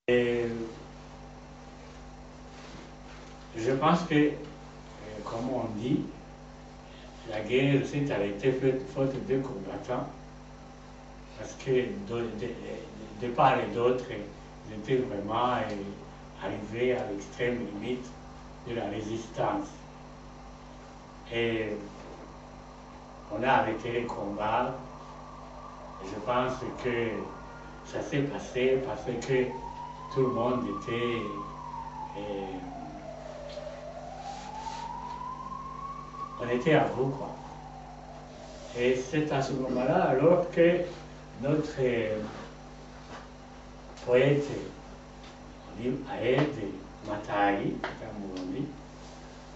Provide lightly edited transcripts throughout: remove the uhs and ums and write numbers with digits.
Et je pense que, comme on dit, la guerre s'est arrêtée faute de combattants, parce que de part et d'autre, ils étaient vraiment arrivés à l'extrême limite de la résistance. Et on a arrêté les combats. Je pense que ça s'est passé parce que tout le monde était on était à bout, quoi. Et c'est à ce moment-là, alors que notre poète, on dit Aed Matai,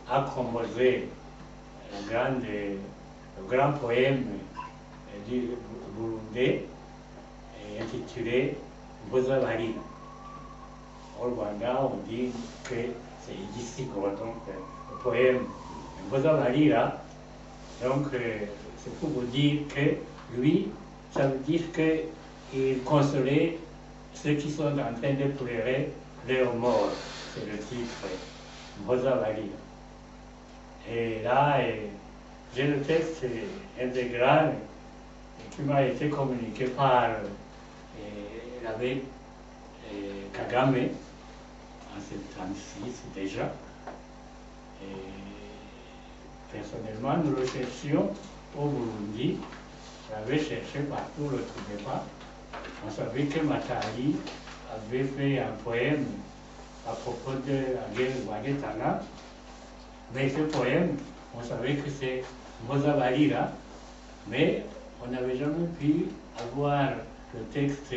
a composé le grand poème du Burundais intitulé Mbozabarira. Au Rwanda, on dit que c'est Igisigo, donc le poème Mbozabarira. Donc, c'est pour vous dire que lui, ça veut dire qu'il consolait ceux qui sont en train de pleurer leur mort. C'est le titre, Mbozabarira. Et là, j'ai le texte intégral qui m'a été communiqué par l'abbé Kagame en 1976 déjà. Et personnellement, nous le cherchions au Burundi. On l'avait cherché partout, on ne le trouvait pas. On savait que Matari avait fait un poème à propos de la guerre de Ouagetana. Mais ce poème, on savait que c'est Mbozabarira, mais on n'avait jamais pu avoir le texte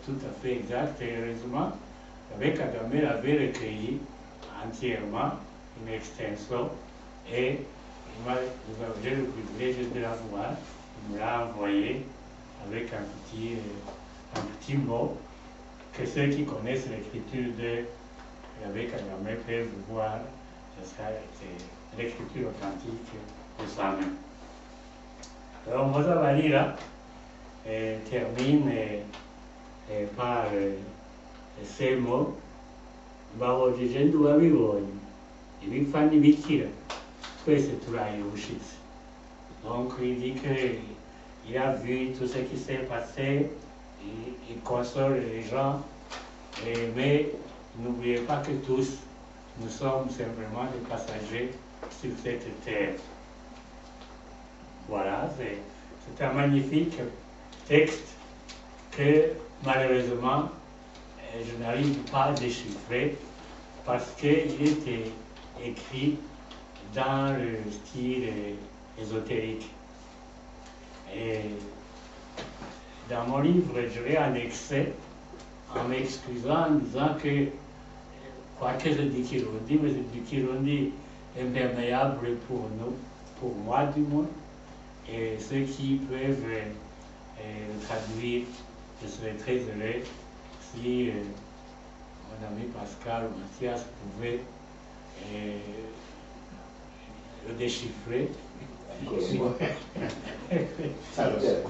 tout à fait exact. Et heureusement, avec Kagame l'avait recueilli entièrement, une extension, et j'ai le privilège de l'avoir. Il me l'a envoyé avec un petit mot que ceux qui connaissent l'écriture de l'abbé Kagame peuvent voir. C'est l'écriture authentique de sa main. Alors, Mbozabarira termine par ces mots: Mbabajije nduwabibonye ibipfa n'ibikira twese turayibushitse. Donc il dit qu'il a vu tout ce qui s'est passé, il console les gens, mais n'oubliez pas que tous nous sommes simplement des passagers sur cette terre. Voilà, c'est un magnifique texte que malheureusement je n'arrive pas à déchiffrer parce qu'il était écrit dans le style ésotérique. Et dans mon livre, je l'ai annexé en m'excusant, en disant que quoique je dis Kirundi, mais c'est du Kirundi imperméable pour nous, pour moi du moins, et ceux qui peuvent le traduire, je serais très heureux si mon ami Pascal ou Mathias pouvait le déchiffrer. Ça, c'est